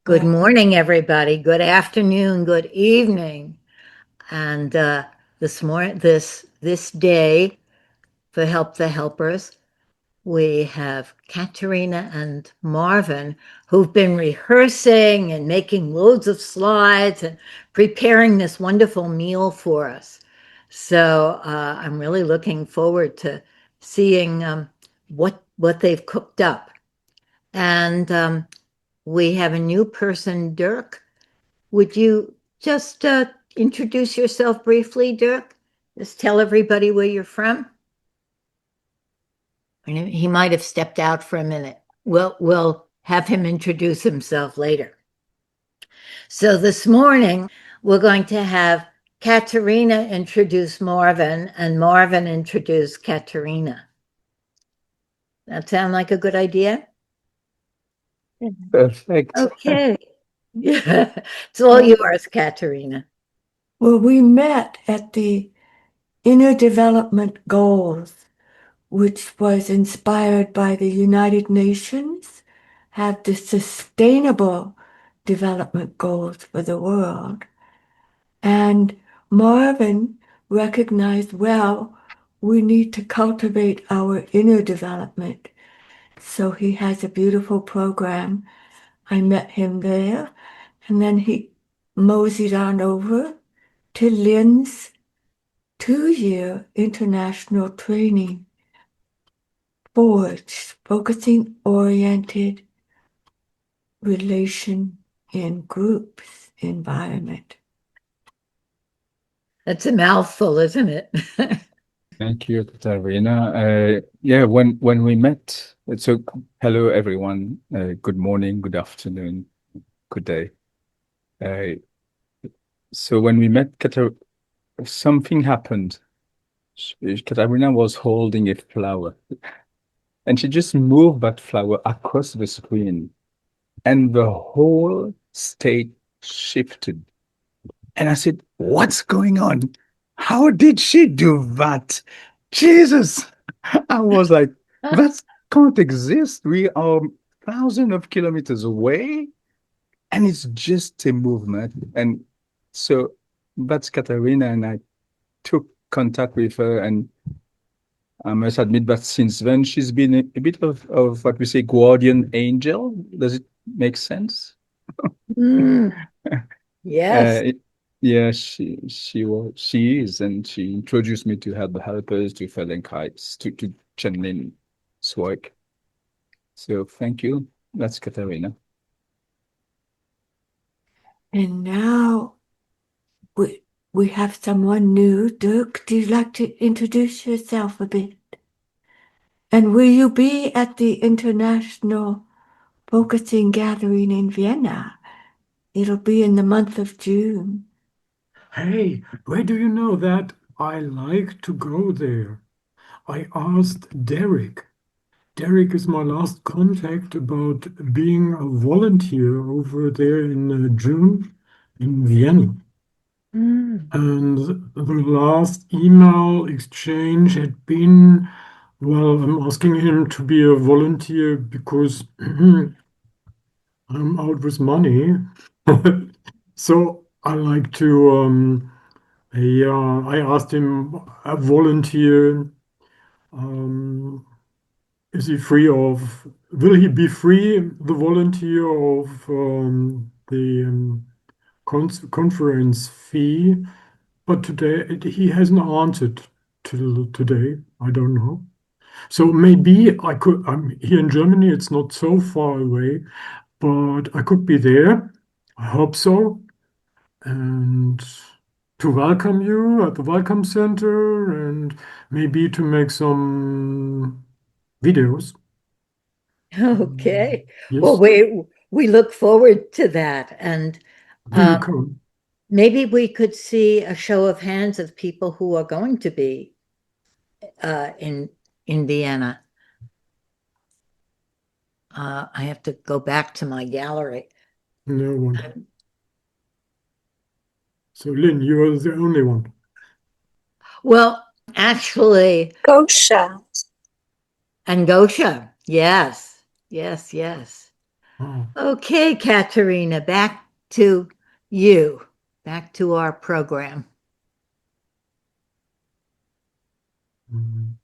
Good morning, everybody. Good afternoon, good evening. And this day for Help the Helpers, we have Katarina and Marvin who've been rehearsing and making loads of slides and preparing this wonderful meal for us. So I'm really looking forward to seeing what they've cooked up. And we have a new person, Dirk. Would you just introduce yourself briefly, Dirk? Just tell everybody where you're from. He might have stepped out for a minute. We'll have him introduce himself later. So this morning, we're going to have Katarina introduce Marvin and Marvin introduce Katarina. That sound like a good idea? Perfect. Okay. Yeah, it's all yours, Katarina. Well, we met at the Inner Development Goals, which was inspired by the United Nations, have the Sustainable Development Goals for the world. And Marvin recognized, well, we need to cultivate our inner development. So he has a beautiful program. I met him there, and then he moseyed on over to Lynn's 2-year international training, Forged, focusing oriented relation in groups environment. That's a mouthful, isn't it? Thank you, Katarina. Yeah, when we met, so hello everyone. Good morning, good afternoon, good day. So when we met, something happened. Katarina was holding a flower, and she just moved that flower across the screen, and the whole state shifted. And I said, "What's going on? How did she do that? Jesus!" I was like, that can't exist. We are thousands of kilometers away, and it's just a movement. And so that's Katarina, and I took contact with her, and I must admit that since then, she's been a bit of what we say guardian angel. Does it make sense? Yes. Yeah, she is, and she introduced me to Help the Helpers, to Feldenkrais, to Chenlin's work. So thank you. That's Katarina. And now we have someone new. Dirk, do you like to introduce yourself a bit? And will you be at the International Focusing Gathering in Vienna? It'll be in the month of June. Hey, where do you know that? I like to go there. I asked Derek. Derek is my last contact about being a volunteer over there in June in Vienna. And the last email exchange had been, well, I'm asking him to be a volunteer because I'm out with money. So I like to, I asked him a volunteer. Is he free of, will he be free, the volunteer of the conference fee? But today he hasn't answered till today. I don't know. So maybe I could, I'm here in Germany, it's not so far away, but I could be there. I hope so. And to welcome you at the Welcome Center and maybe to make some videos. Okay. Yes. Well, we look forward to that, and Do you come? maybe we could see a show of hands of people who are going to be in Vienna. I have to go back to my gallery. No one. So Lynn, you are the only one. Well, actually, Gosha. and Gosha, yes, yes, yes. Oh. Okay, Katarina, back to you, back to our program. Mhm.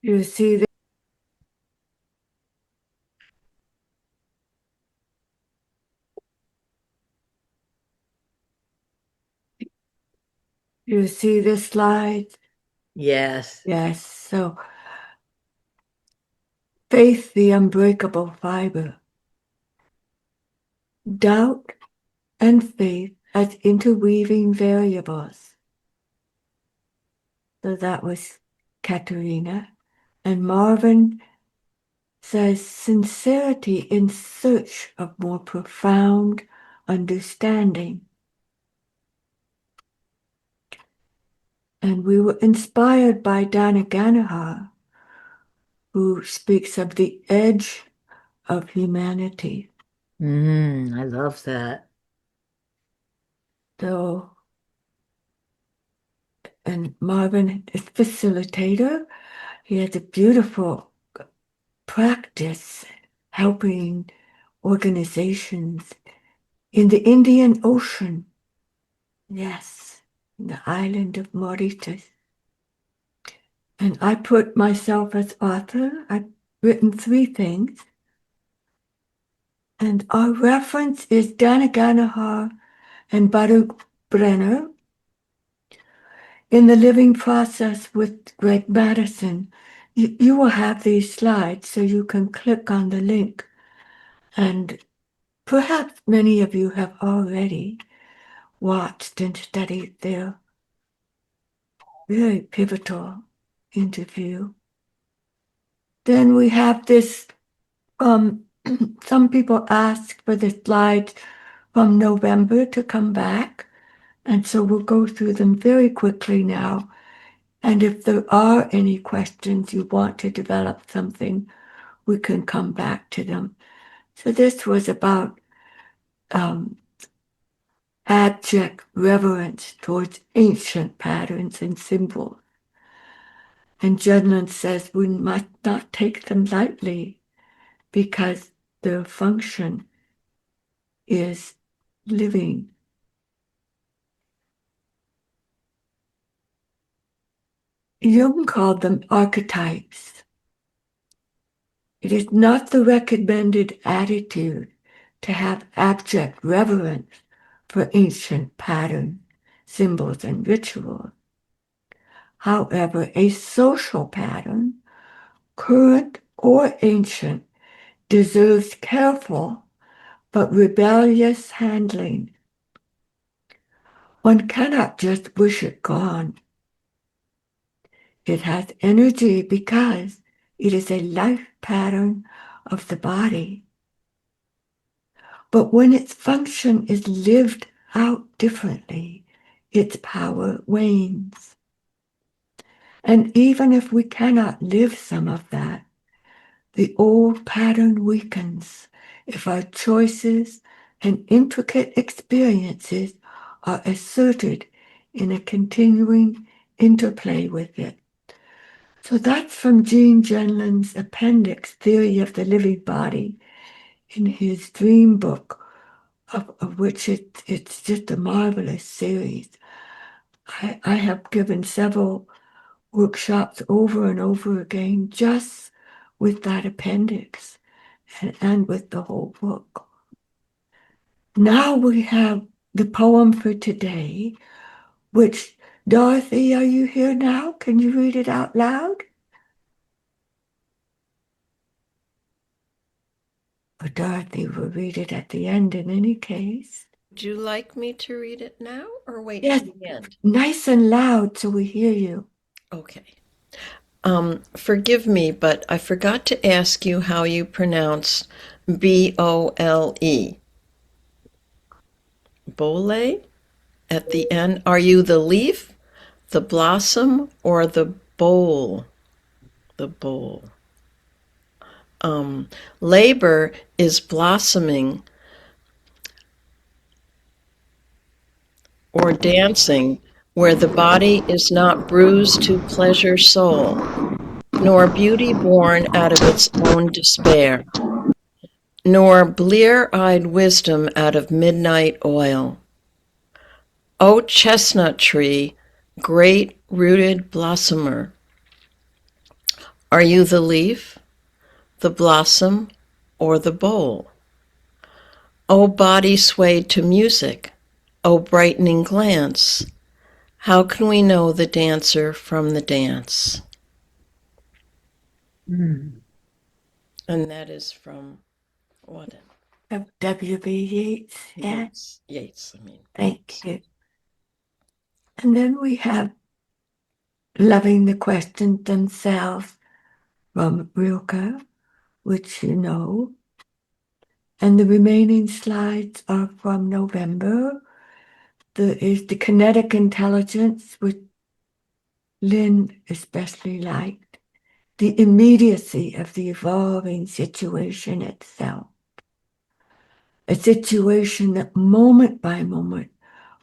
You see this, you see this slide? Yes. Yes. So faith, the unbreakable fiber. Doubt and faith as interweaving variables. So that was Katerina. And Marvin says sincerity in search of more profound understanding. And we were inspired by Dana Ganihar, who speaks of the edge of humanity. I love that. So, and Marvin is facilitator. He has a beautiful practice helping organizations in the Indian Ocean. Yes, in the island of Mauritius. And I put myself as author. I've written 3 things. And our reference is Dana Ganihar and Baruch Brenner in the living process with Greg Madison. You will have these slides so you can click on the link. And perhaps many of you have already watched and studied their very pivotal interview. Then we have this, some people asked for the slides from November to come back. And so we'll go through them very quickly now. And if there are any questions you want to develop something, we can come back to them. So this was about abject reverence towards ancient patterns and symbols. And Jenlin says we must not take them lightly because their function is living. Jung called them archetypes. It is not the recommended attitude to have abject reverence for ancient patterns, symbols, and rituals. However, a social pattern, current or ancient, deserves careful but rebellious handling. One cannot just wish it gone. It has energy because it is a life pattern of the body. But when its function is lived out differently, its power wanes. And even if we cannot live some of that, the old pattern weakens if our choices and intricate experiences are asserted in a continuing interplay with it. So that's from Gene Genlin's appendix, Theory of the Living Body, in his dream book, of which it's just a marvelous series. I have given several workshops over and over again just with that appendix and with the whole book. Now we have the poem for today, which, Dorothy, are you here now? Can you read it out loud? But Dorothy will read it at the end in any case. Would you like me to read it now or wait Yes, till the end? nice and loud so we hear you. Okay. Forgive me, but I forgot to ask you how you pronounce Bole. Bole? At the end. Are you the leaf, the blossom, or the bowl? The bowl. . Labor is blossoming or dancing, where the body is not bruised to pleasure soul, nor beauty born out of its own despair, nor blear-eyed wisdom out of midnight oil. O chestnut tree, great rooted blossomer, are you the leaf, the blossom, or the bowl? O body swayed to music, O brightening glance, how can we know the dancer from the dance? Mm. And that is from what? W.B. Yeats. Yeah. Yeats, I mean. Thank you. And then we have Loving the Questions Themselves from Rilke, which you know. And the remaining slides are from November. There is the kinetic intelligence, which Lynn especially liked. The immediacy of the evolving situation itself. A situation that moment by moment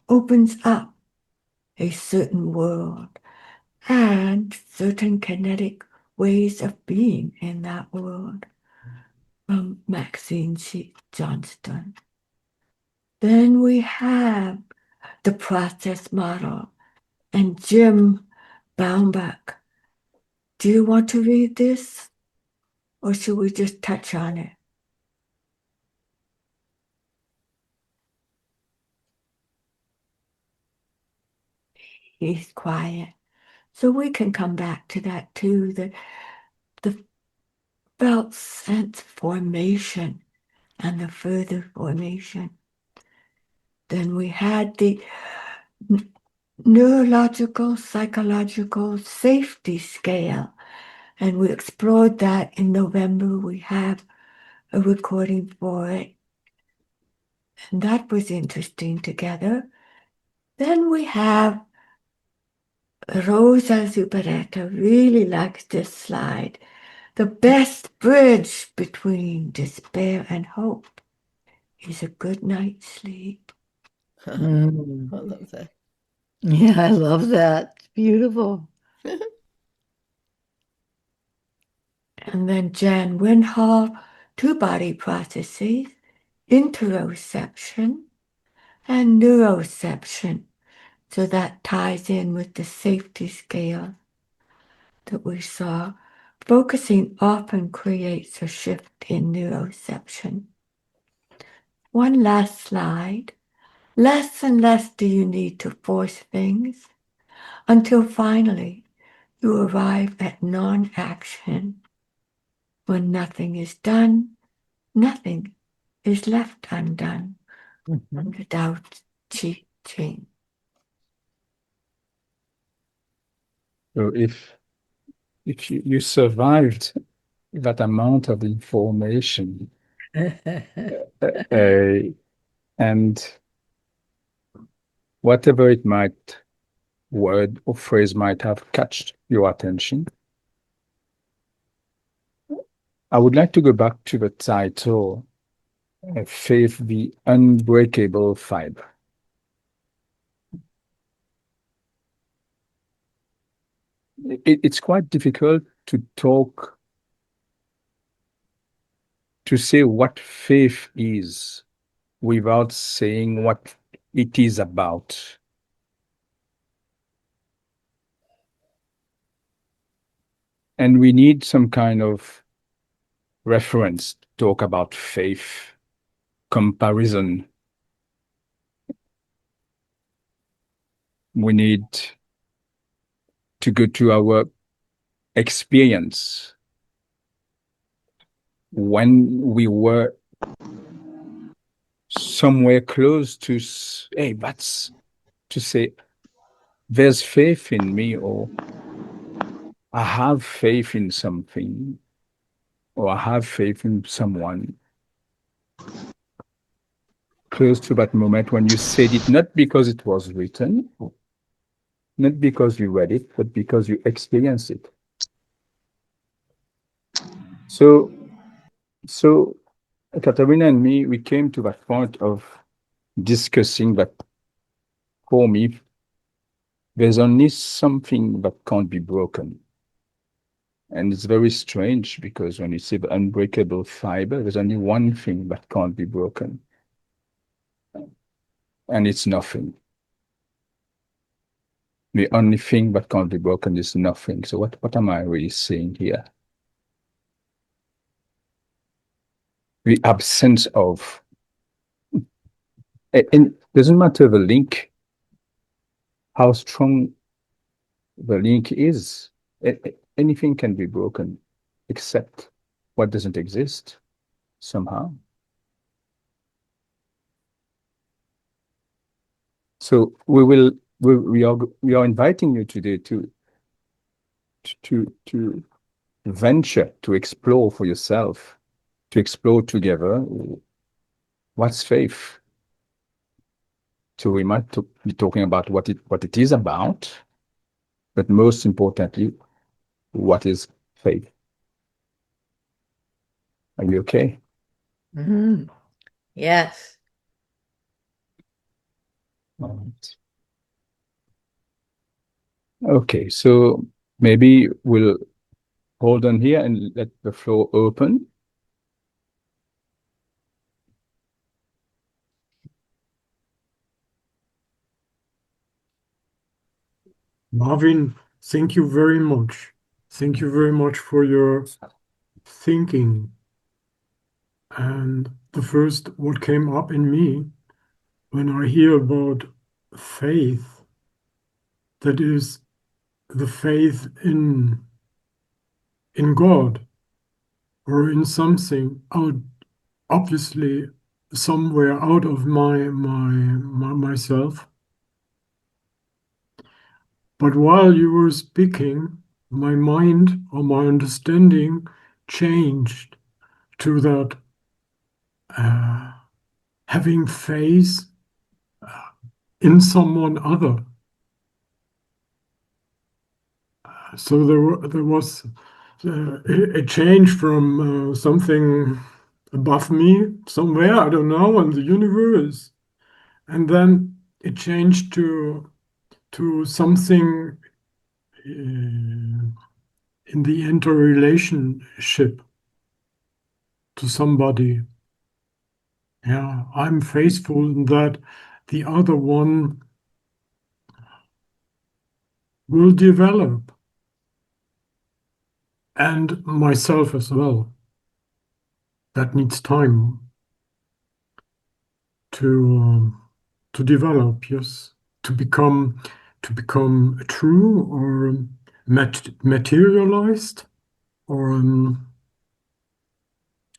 opens up a certain world and certain kinetic ways of being in that world, from Maxine C. Johnston. Then we have the process model and Jim Baumbach. Do you want to read this, or should we just touch on it? He's quiet. So we can come back to that too, the felt sense formation and the further formation. Then we had the neurological, psychological safety scale, and we explored that in November. We have a recording for it, and that was interesting together. Then we have Rosa Zuberetta really likes this slide. The best bridge between despair and hope is a good night's sleep. Mm. I love that. Yeah, I love that. It's beautiful. And then Jan Winhall, two-body processes, interoception and neuroception. So that ties in with the safety scale that we saw. Focusing often creates a shift in neuroception. One last slide. Less and less do you need to force things until finally you arrive at non-action. When nothing is done, nothing is left undone. Mhm. Without cheating. So if you survived that amount of information, and whatever it might, word or phrase might have catched your attention, I would like to go back to the title, Faith, the Unbreakable Fiber. It's quite difficult to say what faith is without saying what it is about. And we need some kind of reference to talk about faith, comparison. We need to go to our experience when we were somewhere close to, hey, that's to say, there's faith in me, or I have faith in something, or I have faith in someone. Close to that moment when you said it, not because it was written, not because you read it, but because you experienced it. So Katarina and me, we came to that point of discussing that for me, there's only something that can't be broken. And it's very strange because when you see the unbreakable fiber, there's only one thing that can't be broken. And it's nothing. The only thing that can't be broken is nothing. So what am I really saying here? The absence of, and it doesn't matter the link, how strong the link is. Anything can be broken except what doesn't exist somehow. So we are inviting you today to venture, to explore for yourself, to explore together what's faith. So we might be talking about what it is about, but most importantly, what is faith? Are you okay? Mm-hmm. Yes. All right. Okay, so maybe we'll hold on here and let the floor open. Marvin, thank you very much. Thank you very much for your thinking. And the first, what came up in me when I hear about faith, that is the faith in God or in something out, obviously somewhere out of myself. But while you were speaking, my mind or my understanding changed to that having faith in someone other. So there was a change from something above me somewhere, I don't know, in the universe, and then it changed to something in the interrelationship to somebody. Yeah, I'm faithful in that the other one will develop, and myself as well. That needs time to develop, yes, to become true or materialized or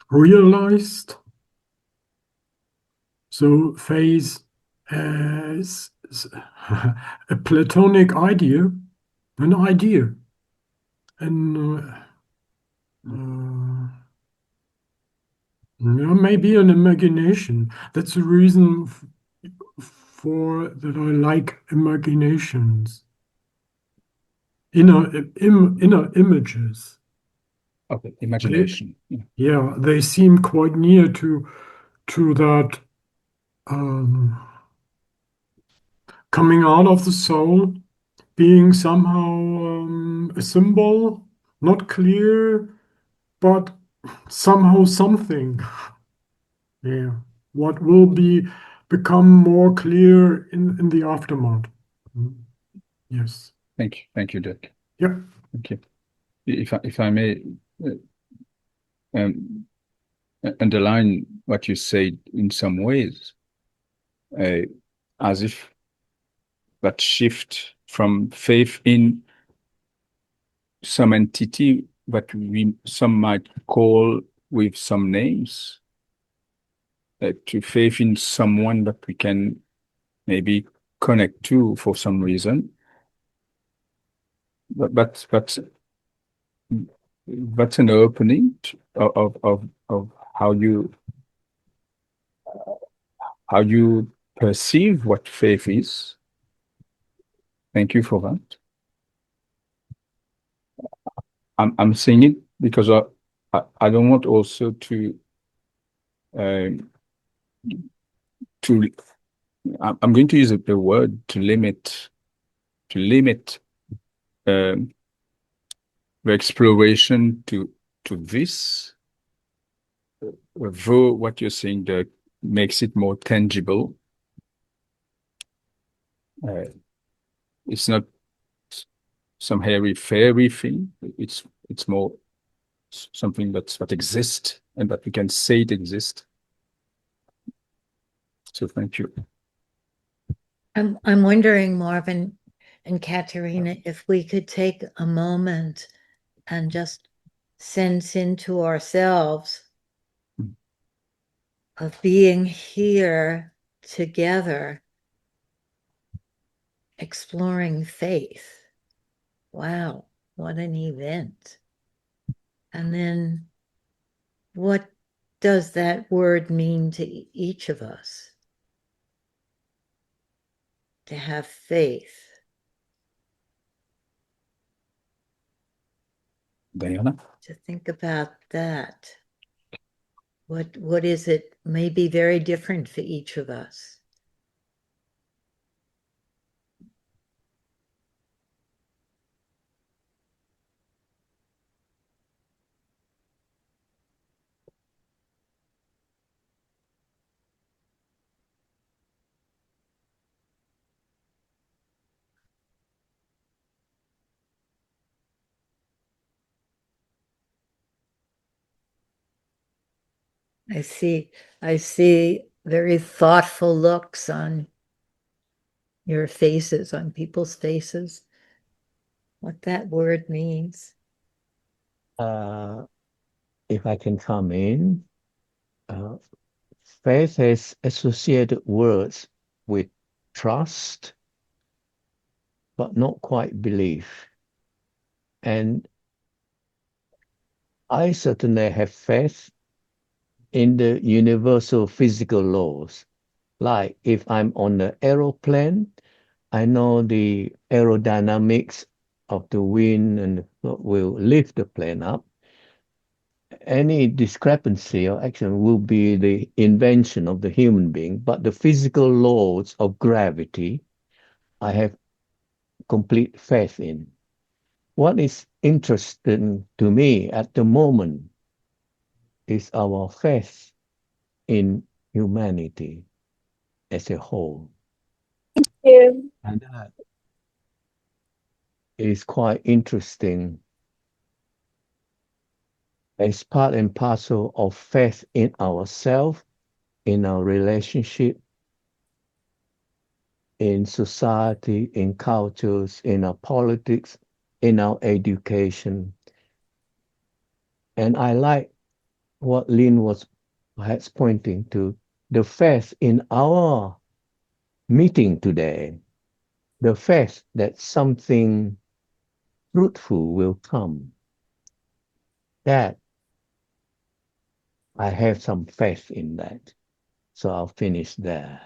realized. So faith is a Platonic idea, an idea, and yeah, maybe an imagination. That's the reason for that I like imaginations, inner images. Okay, imagination. Yeah, they seem quite near to that coming out of the soul, being somehow a symbol, not clear, but somehow something. Yeah, what will become more clear in the aftermath. Yes. Thank you, Dirk. Yep. Thank you. If I may uh, um, underline what you said in some ways, as if that shift from faith in some entity that some might call with some names, to faith in someone that we can maybe connect to for some reason. But that's an opening of how you perceive what faith is. Thank you for that. I'm saying it because I don't want also to I'm going to use the word to limit the exploration to this, though what you're saying that makes it more tangible. It's not some hairy fairy thing. It's more something that exists and that we can say it exists. So thank you. I'm wondering, Marvin and Katarina, if we could take a moment and just sense into ourselves of being here together, exploring faith. Wow, what an event. And then what does that word mean to each of us? To have faith. Diana? To think about that. What is it? May be very different for each of us. I see very thoughtful looks on your faces, on people's faces, what that word means. If I can come in, faith has associated words with trust, but not quite belief. And I certainly have faith in the universal physical laws. Like if I'm on an aeroplane, I know the aerodynamics of the wind and will lift the plane up. Any discrepancy or action will be the invention of the human being, but the physical laws of gravity, I have complete faith in. What is interesting to me at the moment is our faith in humanity as a whole. Yeah. And that is quite interesting as part and parcel of faith in ourselves, in our relationship, in society, in cultures, in our politics, in our education. And I like what Lynn was perhaps pointing to, the faith in our meeting today, the faith that something fruitful will come. That I have some faith in that. So I'll finish there.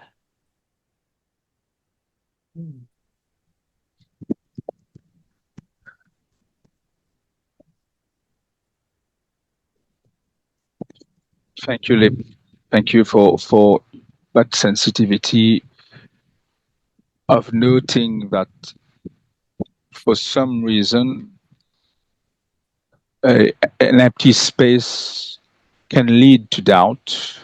Thank you, Lip. Thank you for that sensitivity of noting that for some reason an empty space can lead to doubt.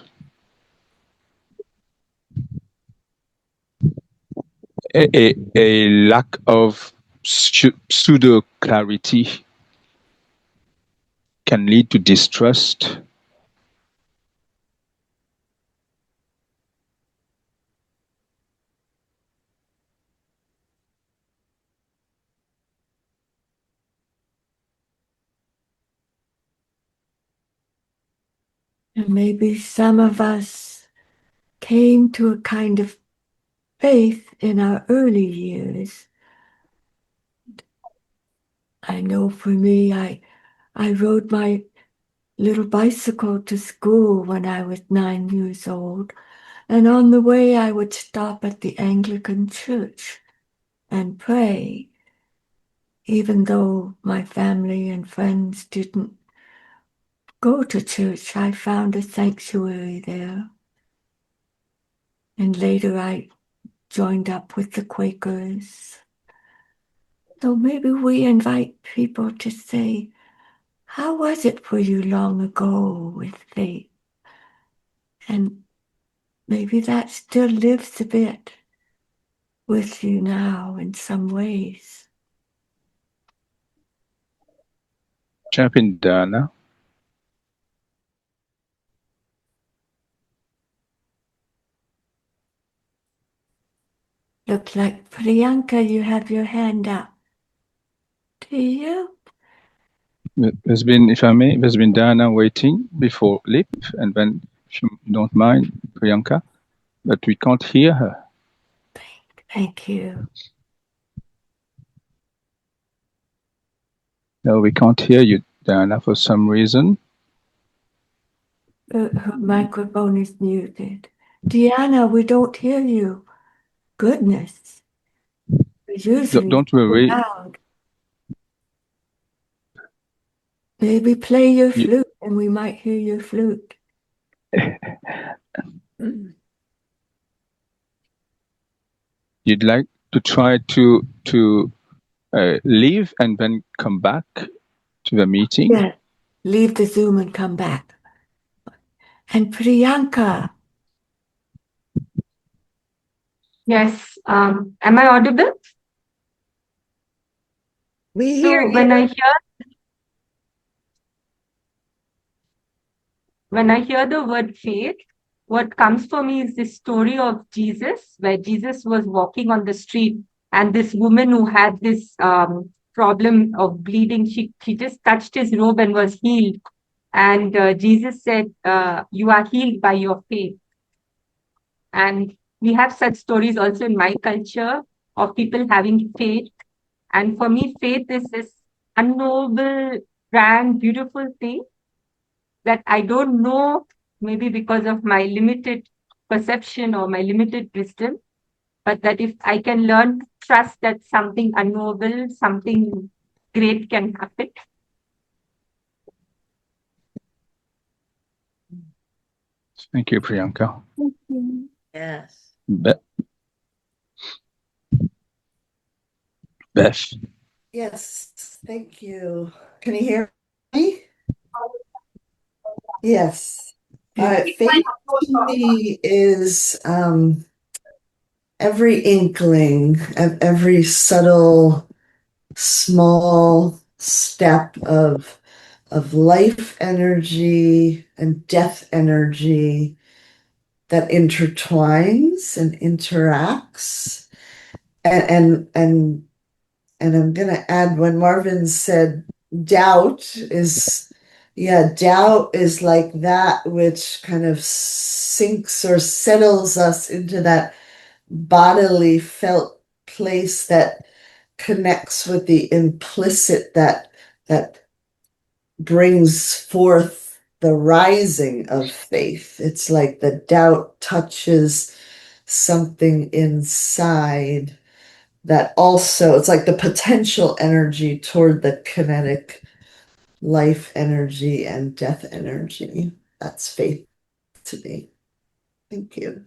A lack of pseudo clarity can lead to distrust. And maybe some of us came to a kind of faith in our early years. I know for me, I rode my little bicycle to school when I was 9 years old. And on the way, I would stop at the Anglican church and pray, even though my family and friends didn't go to church. I found a sanctuary there. And later I joined up with the Quakers. So maybe we invite people to say, how was it for you long ago with faith? And maybe that still lives a bit with you now in some ways. Jump in, Dana. Looks like Priyanka, you have your hand up. Do you? There's been, if I may, there's been Dana waiting before Lip, and then, if you don't mind, Priyanka, but we can't hear her. Thank you. No, we can't hear you, Dana, for some reason. Her microphone is muted. Diana, we don't hear you. Goodness. Usually Don't so worry. loud. Maybe play your flute and we might hear your flute. You'd like to try to leave and then come back to the meeting? Yes. Leave the Zoom and come back. And Priyanka. Yes. Am I audible? We hear you. When I hear the word faith, what comes for me is this story of Jesus, where Jesus was walking on the street, and this woman who had this problem of bleeding, she just touched his robe and was healed. And Jesus said, "You are healed by your faith." And we have such stories also in my culture of people having faith. And for me, faith is this unknowable, grand, beautiful thing that I don't know, maybe because of my limited perception or my limited wisdom, but that if I can learn to trust that something unknowable, something great can happen. Thank you, Priyanka. Yes. Beth. Yes, thank you. Can you hear me? Yes. Faith to me is every inkling, every subtle, small step of life energy and death energy that intertwines and interacts. And I'm going to add, when Marvin said doubt is like that which kind of sinks or settles us into that bodily felt place that connects with the implicit, that brings forth the rising of faith. It's like the doubt touches something inside that also, it's like the potential energy toward the kinetic life energy and death energy. That's faith to me. Thank you.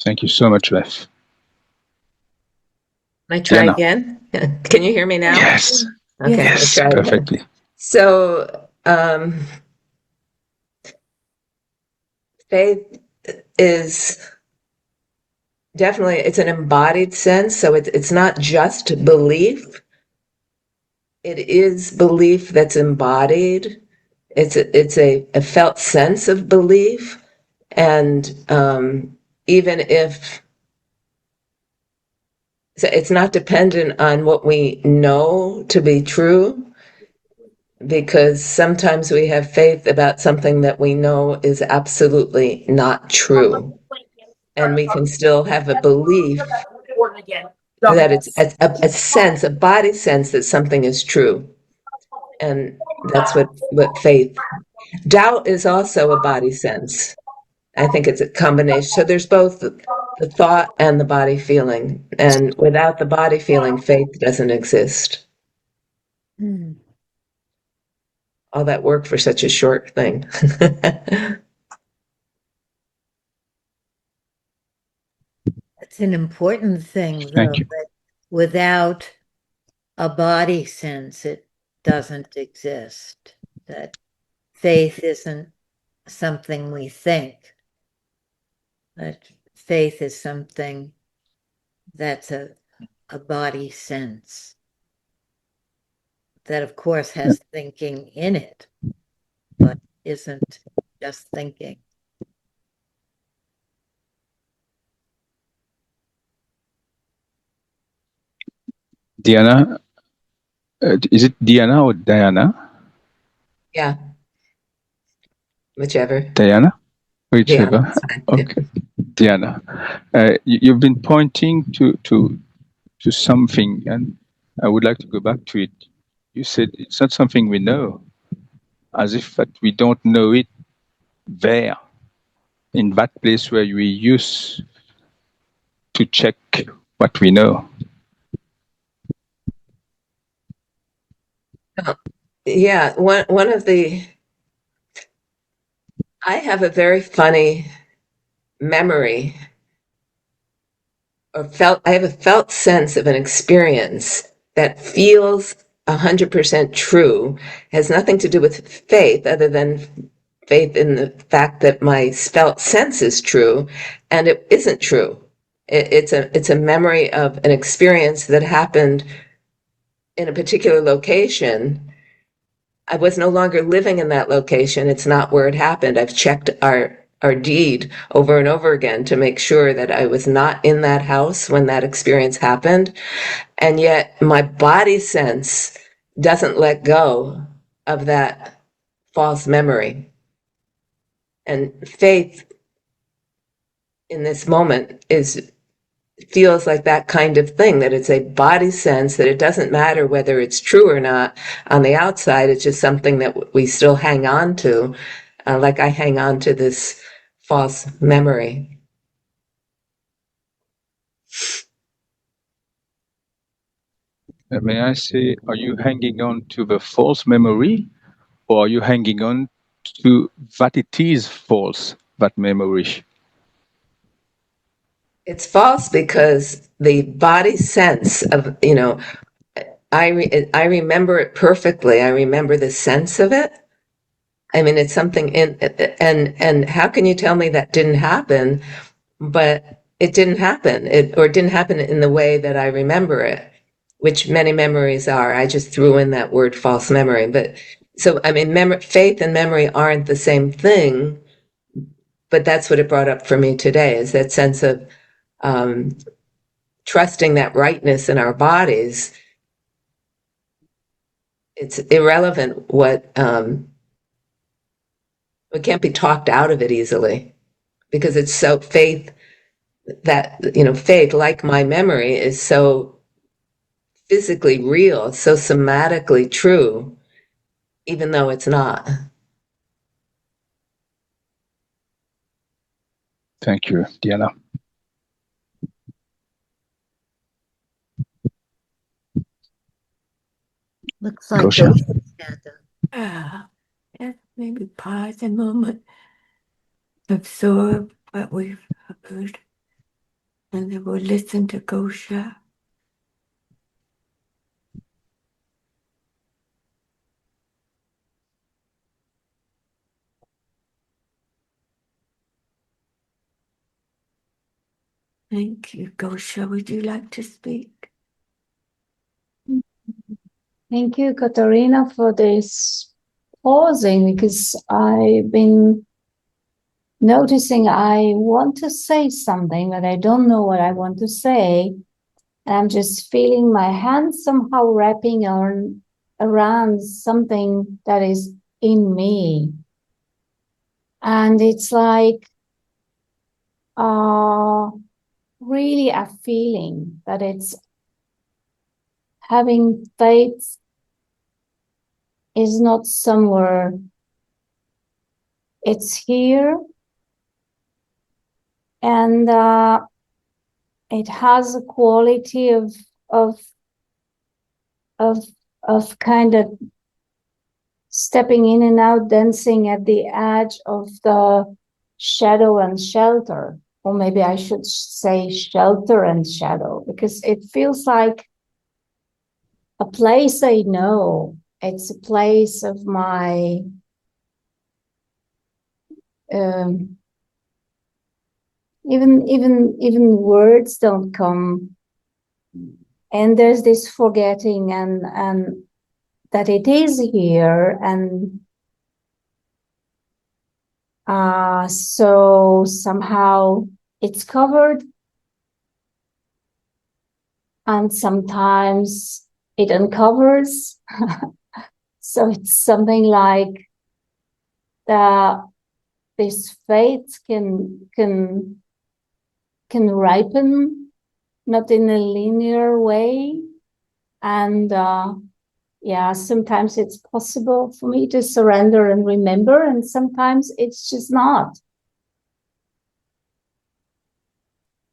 Thank you so much, Beth. Can I try Diana. again? Can you hear me now? Yes. Okay, Yes, let me try perfectly. again. So, faith is definitely, it's an embodied sense. So it's not just belief. It is belief that's embodied. It's a felt sense of belief. And even if so it's not dependent on what we know to be true, because sometimes we have faith about something that we know is absolutely not true. And we can still have a belief that it's a sense, a body sense that something is true. And that's what faith. Doubt is also a body sense. I think it's a combination. So there's both the thought and the body feeling. And without the body feeling, faith doesn't exist. All that work for such a short thing. It's an important thing, though, Thank you. that without a body sense, it doesn't exist. That faith isn't something we think. That faith is something that's a body sense. That, of course, has thinking in it, but isn't just thinking. Diana, is it Diana or Diana? Yeah. Whichever. Diana? Whichever. Diana, fine. Okay. Diana, you've been pointing to something, and I would like to go back to it. You said it's not something we know, as if that we don't know it there, in that place where we use to check what we know. Yeah, one of the, I have a very funny memory, I have a felt sense of an experience that feels 100% true, has nothing to do with faith other than faith in the fact that my felt sense is true, and it isn't true. It's a memory of an experience that happened in a particular location. I was no longer living in that location. It's not where it happened. I've checked our deed over and over again to make sure that I was not in that house when that experience happened. And yet my body sense doesn't let go of that false memory. And faith in this moment feels like that kind of thing, that it's a body sense, that it doesn't matter whether it's true or not on the outside. It's just something that we still hang on to, like I hang on to this false memory. May I say, are you hanging on to the false memory, or are you hanging on to that it is false, that memory? It's false because the body sense of, I remember it perfectly. I remember the sense of it. I mean, it's something and how can you tell me that didn't happen? But it didn't happen. It didn't happen in the way that I remember it, which many memories are. I just threw in that word false memory. But so, I mean, faith and memory aren't the same thing, but that's what it brought up for me today, is that sense of trusting that rightness in our bodies. It's irrelevant what, we can't be talked out of it easily, because it's so faith that, faith, like my memory, is so physically real, so somatically true, even though it's not. Thank you, Diana. Looks like Gosha. Just maybe pause a moment, absorb what we've heard, and then we'll listen to Gosha. Thank you. Gosha, would you like to speak? Thank you, Katarina, for this pausing, because I've been noticing I want to say something, but I don't know what I want to say. And I'm just feeling my hands somehow wrapping around something that is in me. And it's like really a feeling that it's having faith is not somewhere, it's here, and it has a quality of kind of stepping in and out, dancing at the edge of the shadow and shelter or maybe I should say shelter and shadow, because it feels like a place I know. It's a place of my even words don't come, and there's this forgetting and that it is here, and so somehow it's covered, and sometimes it uncovers. So it's something like this faith can ripen, not in a linear way, and yeah, sometimes it's possible for me to surrender and remember, and sometimes it's just not.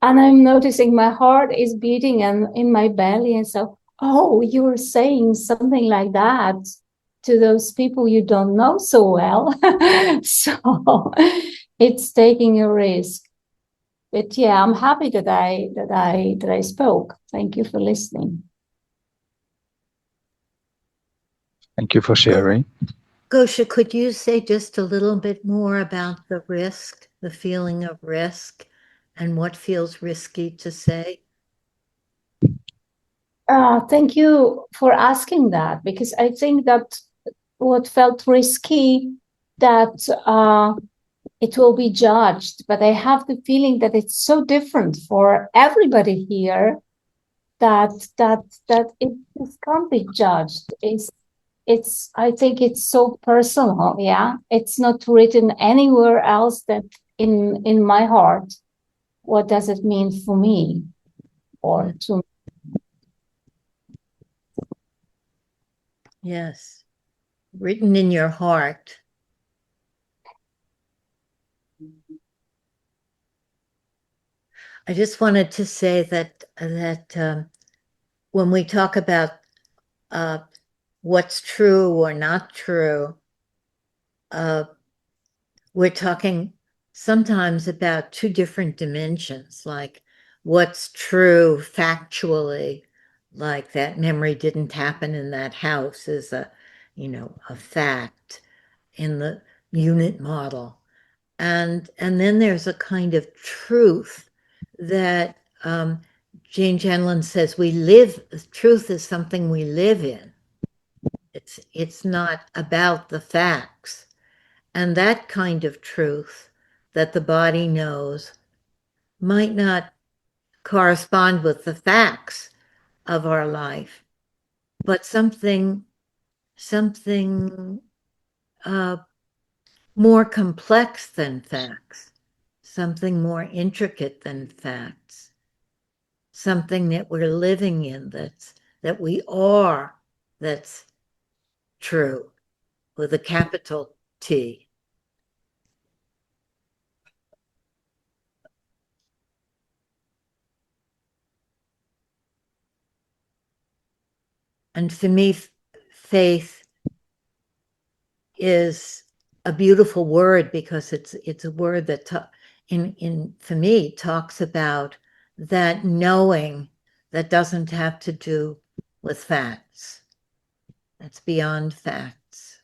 And I'm noticing my heart is beating and in my belly, and so, oh, you're saying something like that to those people you don't know so well. So it's taking a risk. But yeah, I'm happy that I spoke. Thank you for listening. Thank you for sharing. Gosha, could you say just a little bit more about the risk, the feeling of risk, and what feels risky to say? Thank you for asking that, because I think that what felt risky, that it will be judged, but I have the feeling that it's so different for everybody here that it just can't be judged. It's I think it's so personal. Yeah, it's not written anywhere else that in my heart. What does it mean for me or to me? Yes, written in your heart. I just wanted to say that when we talk about what's true or not true, we're talking sometimes about two different dimensions, like what's true factually, like that memory didn't happen in that house is a fact in the unit model. And then there's a kind of truth that Jane Janlin says we live. Truth is something we live in. It's not about the facts, and that kind of truth that the body knows might not correspond with the facts of our life, but something more complex than facts, something more intricate than facts, something that we're living in, that we are, that's true, with a capital T. And for me, faith is a beautiful word because it's a word that for me talks about that knowing that doesn't have to do with facts. That's beyond facts.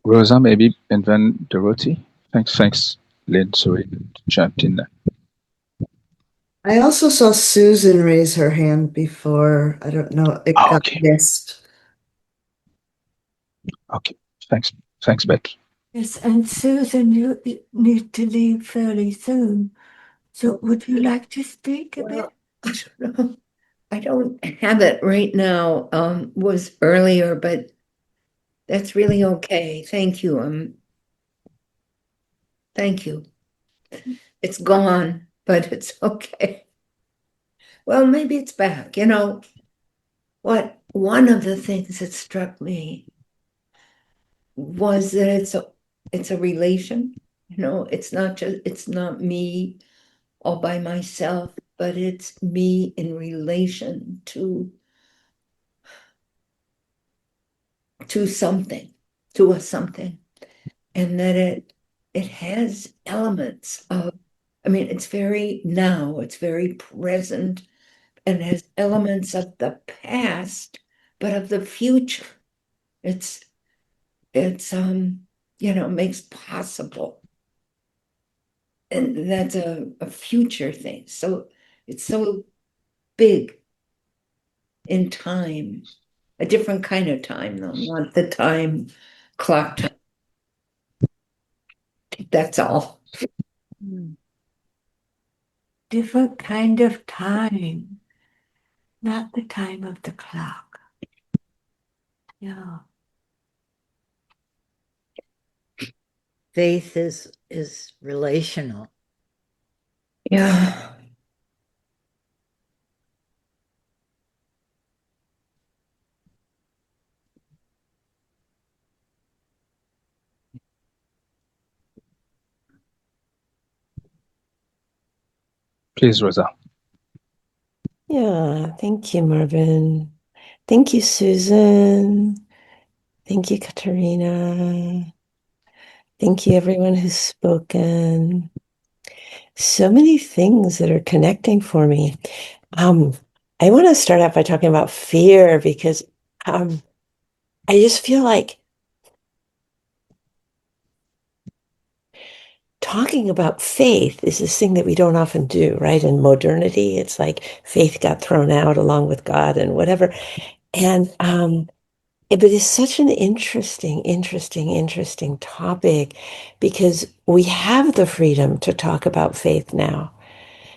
Rosa, maybe, and then Dorothy. Thanks, Lynn. Sorry, jumped in there. I also saw Susan raise her hand before. I don't know. It got missed. Okay. Thanks, Becky. Yes, and Susan, you need to leave fairly soon. So would you like to speak a bit? I don't know. I don't have it right now. Was earlier, but that's really okay. Thank you. Thank you. It's gone, but it's okay. Well, maybe it's back. You know what? One of the things that struck me was that it's a relation. You know, it's not me all by myself, but it's me in relation to to something, to a something, and that it has elements of, I mean, it's very now, it's very present, and has elements of the past, but of the future. It's makes possible. And that's a future thing. So it's so big in time, a different kind of time, though, not the time, clock time. That's all. Different kind of time, not the time of the clock. Yeah. Faith is relational. Yeah. Please, Rosa. Yeah, thank you, Marvin. Thank you, Susan. Thank you, Katarina. Thank you, everyone who's spoken. So many things that are connecting for me. I want to start out by talking about fear because I just feel like talking about faith is this thing that we don't often do, right? In modernity, it's like faith got thrown out along with God and whatever. And but it's such an interesting topic because we have the freedom to talk about faith now,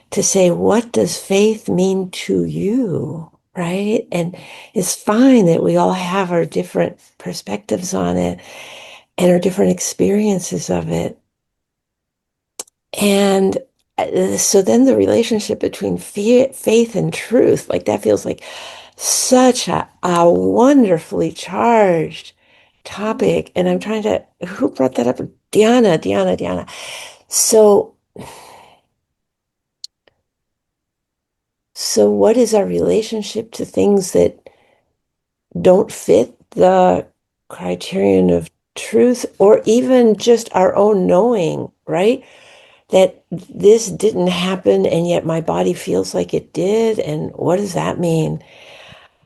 to say, what does faith mean to you? Right? And it's fine that we all have our different perspectives on it and our different experiences of it. And so then the relationship between faith and truth, like that feels like such a wonderfully charged topic. And I'm trying to, who brought that up? Diana. So what is our relationship to things that don't fit the criterion of truth or even just our own knowing, right? That this didn't happen and yet my body feels like it did. And what does that mean?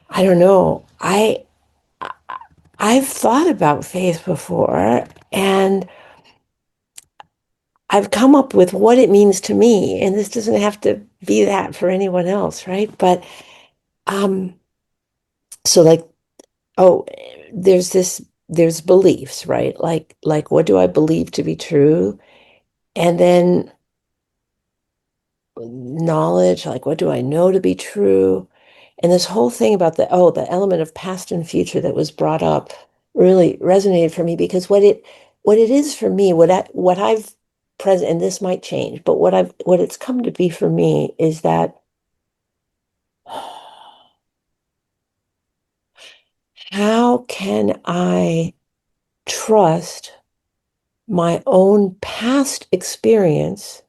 I don't know. I've thought about faith before and I've come up with what it means to me. And this doesn't have to be that for anyone else, right? But so like, oh, there's beliefs, right? Like what do I believe to be true? And then knowledge, like what do I know to be true? And this whole thing about the element of past and future that was brought up really resonated for me because what it is for me, what I've present, and this might change, but what it's come to be for me is that how can I trust my own past experience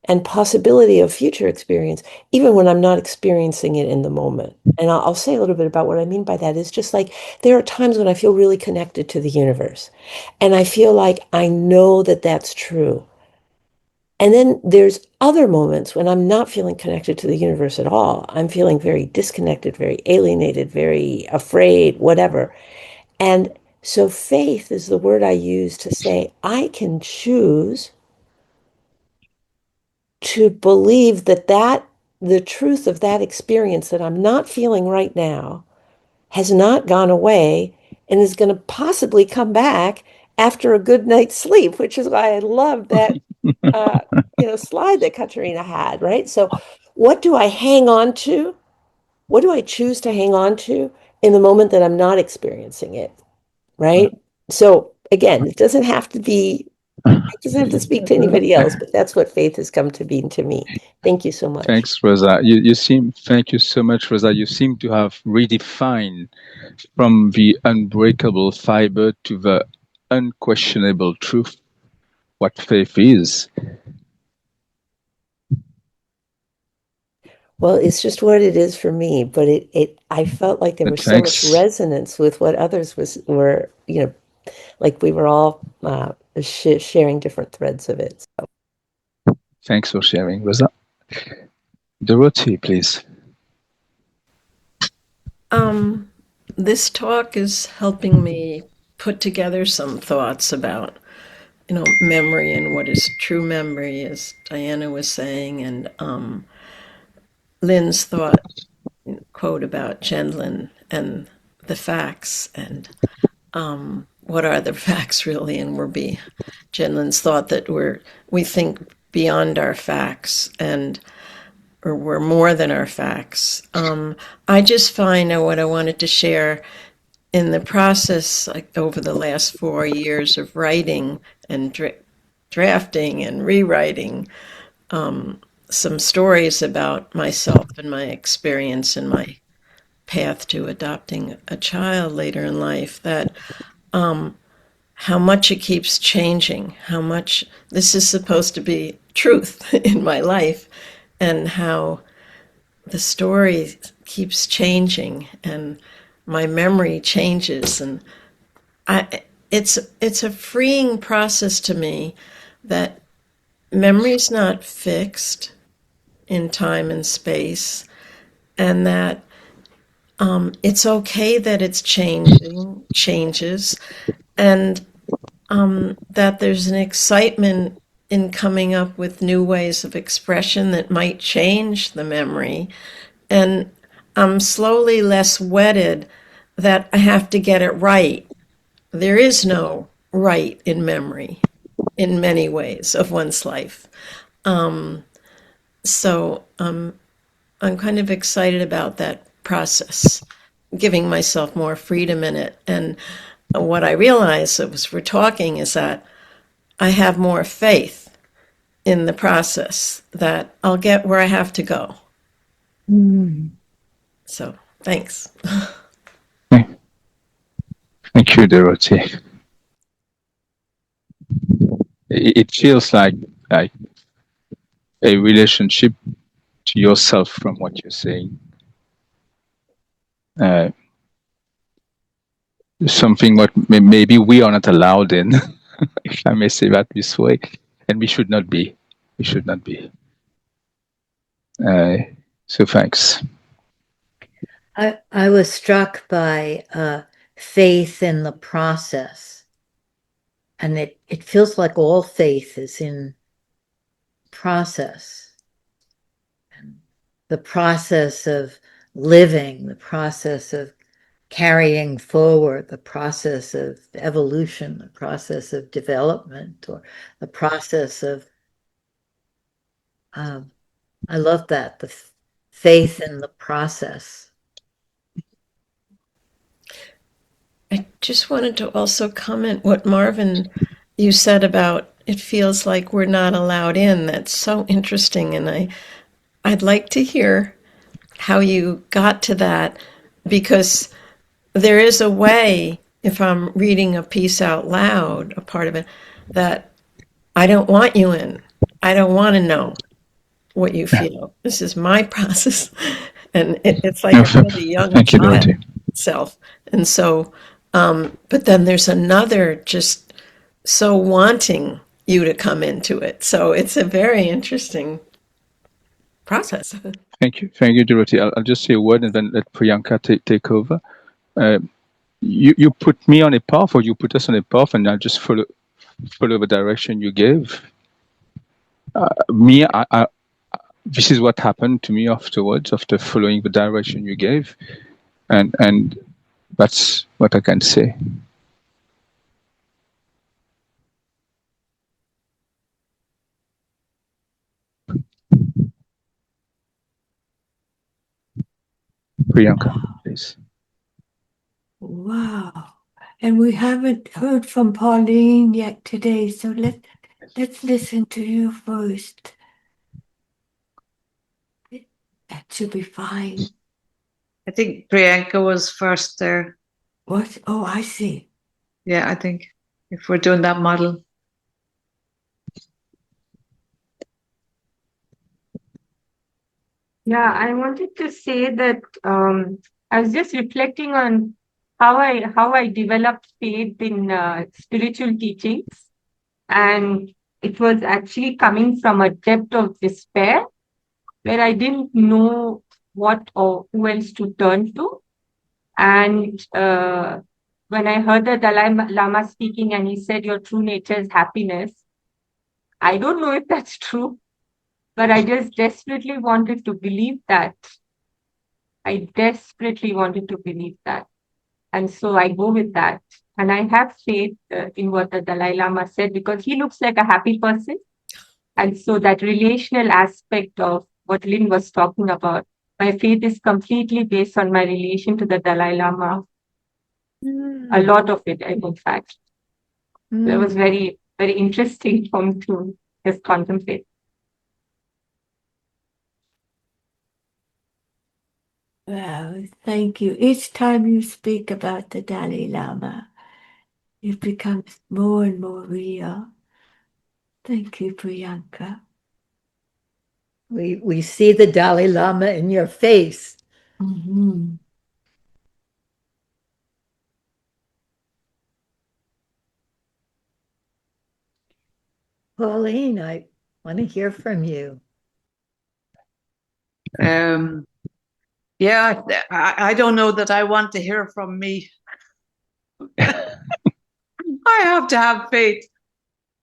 and possibility of future experience, even when I'm not experiencing it in the moment. And I'll say a little bit about what I mean by that is just like there are times when I feel really connected to the universe and I feel like I know that that's true. And then there's other moments when I'm not feeling connected to the universe at all. I'm feeling very disconnected, very alienated, very afraid, whatever. And so faith is the word I use to say I can choose to believe that the truth of that experience that I'm not feeling right now has not gone away and is going to possibly come back after a good night's sleep, which is why I love that slide that Katarina had, right? So what do I hang on to? What do I choose to hang on to in the moment that I'm not experiencing it, right? So again, it doesn't have to speak to anybody else, but that's what faith has come to be to me. Thank you so much. Thanks, Rosa. Thank you so much, Rosa. You seem to have redefined from the unbreakable fiber to the unquestionable truth what faith is. Well, it's just what it is for me, but I felt like there was so much Thanks. resonance with what others were, like we were all sharing different threads of it. So. Thanks for sharing, Rosa. Dorothy, please. This talk is helping me put together some thoughts about, memory and what is true memory, as Diana was saying, and Lynn's quote about Gendlin and the facts, and what are the facts really, and Gendlin's thought that we think beyond our facts, or we're more than our facts. I just find what I wanted to share in the process, like over the last 4 years of writing and drafting and rewriting, some stories about myself and my experience and my path to adopting a child later in life, that how much it keeps changing, how much this is supposed to be truth in my life, and how the story keeps changing and my memory changes, and it's a freeing process to me that memory's not fixed in time and space, and that it's okay that it's changes, and that there's an excitement in coming up with new ways of expression that might change the memory. And I'm slowly less wedded that I have to get it right. There is no right in memory in many ways of one's life. So I'm kind of excited about that process, giving myself more freedom in it. And what I realized as we're talking is that I have more faith in the process, that I'll get where I have to go. So thanks. Thank you, Dorothy. It feels like a relationship to yourself from what you're saying. Something what maybe we are not allowed in, if I may say that this way, and we should not be. We should not be. So thanks. I was struck by faith in the process, and it feels like all faith is in process. And the process of living, the process of carrying forward, the process of evolution, the process of development, or the process of I love that, the faith in the process. I just wanted to also comment what Marvin, you said about it feels like we're not allowed in. That's so interesting, and I'd like to hear how you got to that, because there is a way, if I'm reading a piece out loud, a part of it, that I don't want you in. I don't want to know what you feel. This is my process. And it's like a really young child self. And so, but then there's another just so wanting you to come into it. So it's a very interesting process. Thank you, Dorothy. I'll just say a word and then let Priyanka take over. You put me on a path, or you put us on a path, and I'll just follow the direction you gave. This is what happened to me afterwards, after following the direction you gave, and that's what I can say. Priyanka, please. Wow. And we haven't heard from Pauline yet today, so let's listen to you first. That should be fine. I think Priyanka was first there. What? Oh, I see. Yeah, I think if we're doing that model. Yeah, I wanted to say that I was just reflecting on how I developed faith in spiritual teachings, and it was actually coming from a depth of despair where I didn't know what or who else to turn to. And when I heard the Dalai Lama speaking, and he said, "Your true nature is happiness," I don't know if that's true, but I just desperately wanted to believe that. I desperately wanted to believe that. And so I go with that. And I have faith in what the Dalai Lama said because he looks like a happy person. And so that relational aspect of what Lynn was talking about, my faith is completely based on my relation to the Dalai Lama. A lot of it, in fact. That was very, very interesting for me to just contemplate. Wow, thank you. Each time you speak about the Dalai Lama, it becomes more and more real. Thank you, Priyanka. We see the Dalai Lama in your face. Mm-hmm. Pauline, I want to hear from you. Yeah, I don't know that I want to hear from me. I have to have faith.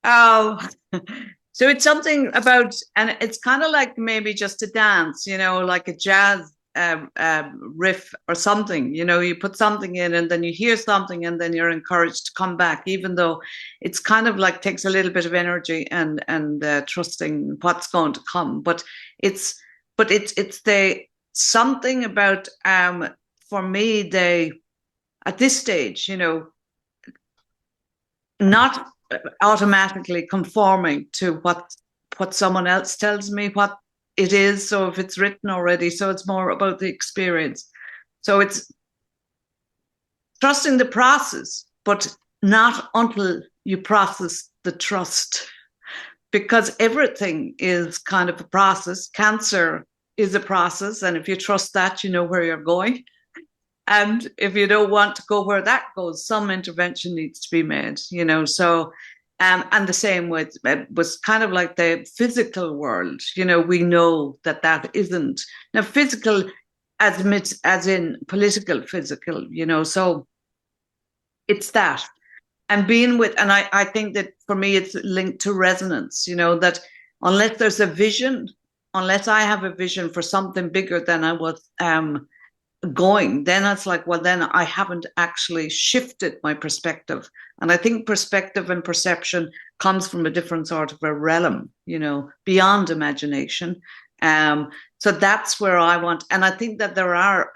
So it's something about, and it's kind of like maybe just a dance, like a jazz riff or something. You put something in and then you hear something and then you're encouraged to come back, even though it's kind of like takes a little bit of energy and trusting what's going to come. But it's the something about for me at this stage, not automatically conforming to what someone else tells me what it is. So if it's written already, so it's more about the experience. So it's trusting the process, but not until you process the trust, because everything is kind of a process. Cancer is a process, and if you trust that, you know where you're going. And if you don't want to go where that goes, some intervention needs to be made, so and the same with it was kind of like the physical world, we know that isn't now physical as in political physical, so it's that. And being with, and I think that for me it's linked to resonance, that unless there's a vision, unless I have a vision for something bigger than I was going, then it's like, well, then I haven't actually shifted my perspective. And I think perspective and perception comes from a different sort of a realm, beyond imagination. So that's where I want, and I think that there are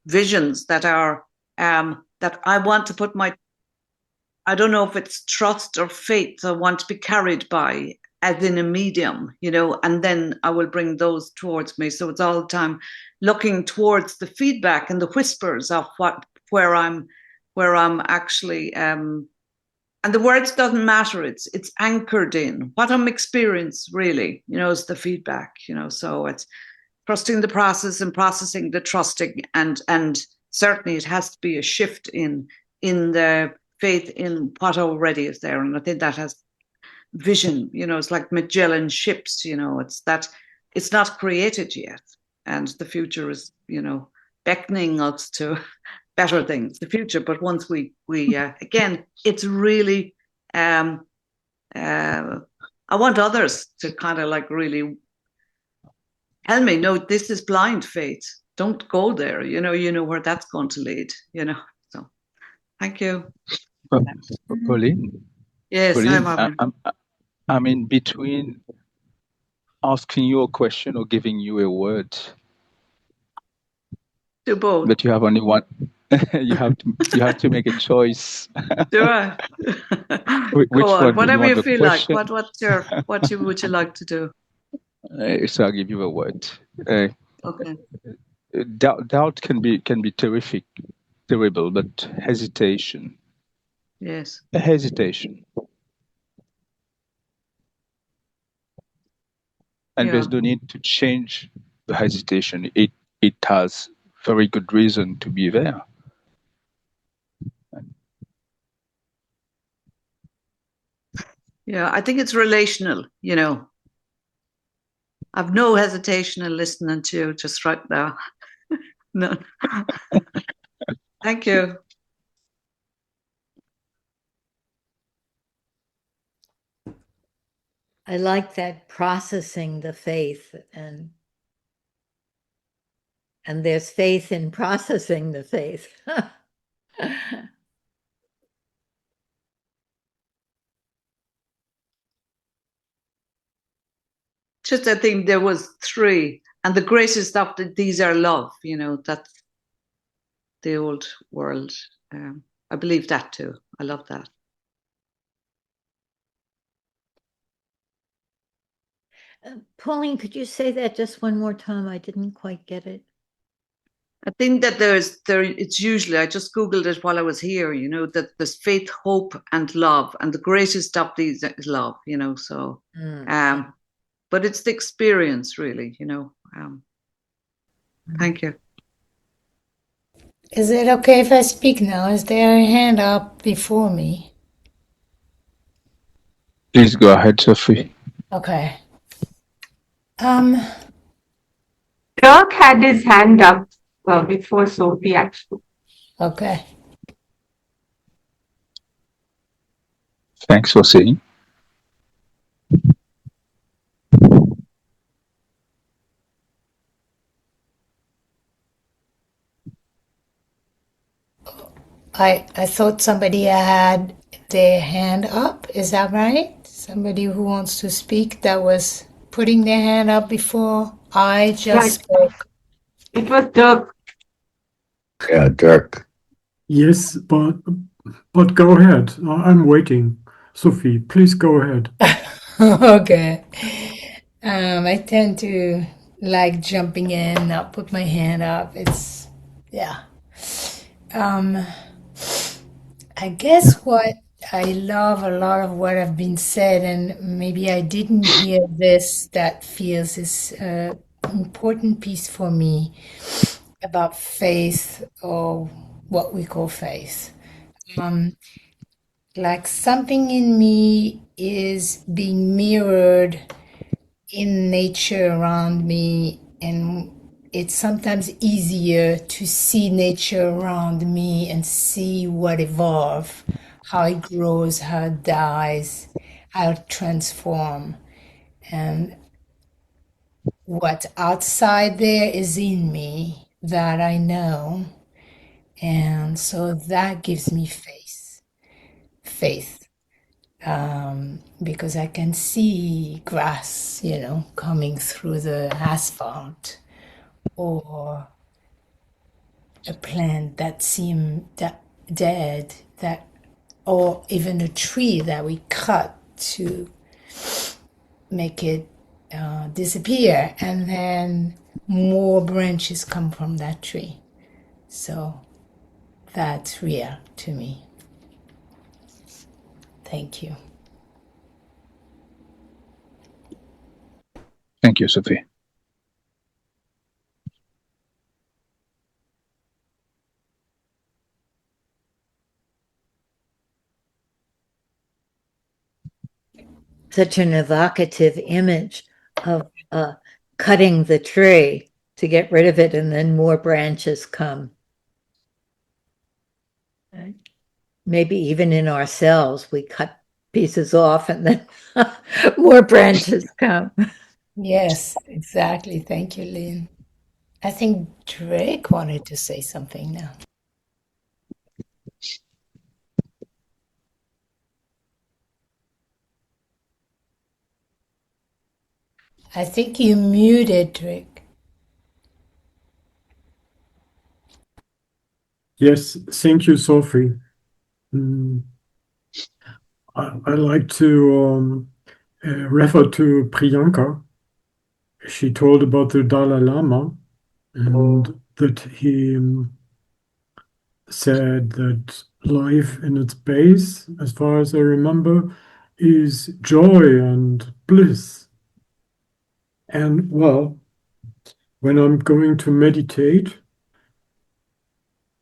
visions that are that I want to put I don't know if it's trust or faith I want to be carried by, as in a medium, and then I will bring those towards me. So it's all the time looking towards the feedback and the whispers of where I'm actually, and the words doesn't matter. It's anchored in what I'm experiencing really, is the feedback, so it's trusting the process and processing the trusting, and certainly it has to be a shift in the faith in what already is there. And I think that has vision, it's like Magellan ships, it's that it's not created yet, and the future is, beckoning us to better things, the future. But once we again, it's really I want others to kind of like really tell me, no, this is blind faith, don't go there, you know where that's going to lead, so thank you. Pauline? Yes, Pauline, I'm I'm in between asking you a question or giving you a word. Do both. But you have only one. you have to make a choice. Do I? Which Go on. one? Whatever you feel like. Question? What would you like to do? So I'll give you a word. Okay. Doubt can be terrible, but hesitation. Yes. Hesitation. And there's no need to change the hesitation. It has very good reason to be there. Yeah, I think it's relational, you know. I've no hesitation in listening to you just right now. No. Thank you. I like that, processing the faith, and there's faith in processing the faith. Just I think there was 3, and the greatest of these are love. You know, that's the old world. I believe that too. I love that. Pauline, could you say that just one more time? I didn't quite get it. I think that it's usually, I just Googled it while I was here, you know, that there's faith, hope, and love. And the greatest of these is love, you know, so, but it's the experience really, you know. Thank you. Is it okay if I speak now? Is there a hand up before me? Please go ahead, Sophie. Okay. Dirk had his hand up before Sophie, actually. Okay. Thanks for saying. I thought somebody had their hand up. Is that right? Somebody who wants to speak that was putting their hand up before I just spoke. It was Dirk. Yeah, Dirk. Yes, but go ahead. I'm waiting. Sophie, please go ahead. Okay. I tend to like jumping in, not put my hand up. It's, yeah. I guess what I love a lot of what have been said, and maybe I didn't hear this, that feels is an important piece for me about faith, or what we call faith. Like something in me is being mirrored in nature around me, and it's sometimes easier to see nature around me and see what evolves, how it grows, how it dies, how it transforms, and what's outside there is in me that I know, and so that gives me faith, because I can see grass, coming through the asphalt, or a plant that seemed dead, or even a tree that we cut to make it disappear, and then more branches come from that tree. So that's real to me. Thank you. Thank you, Sophie. Such an evocative image of cutting the tree to get rid of it, and then more branches come. Maybe even in ourselves, we cut pieces off and then more branches come. Yes, exactly. Thank you, Lynn. I think Drake wanted to say something now. I think you muted, Drake. Yes, thank you, Sophie. I like to refer to Priyanka. She told about the Dalai Lama, and that he said that life in its base, as far as I remember, is joy and bliss. And well, when I'm going to meditate,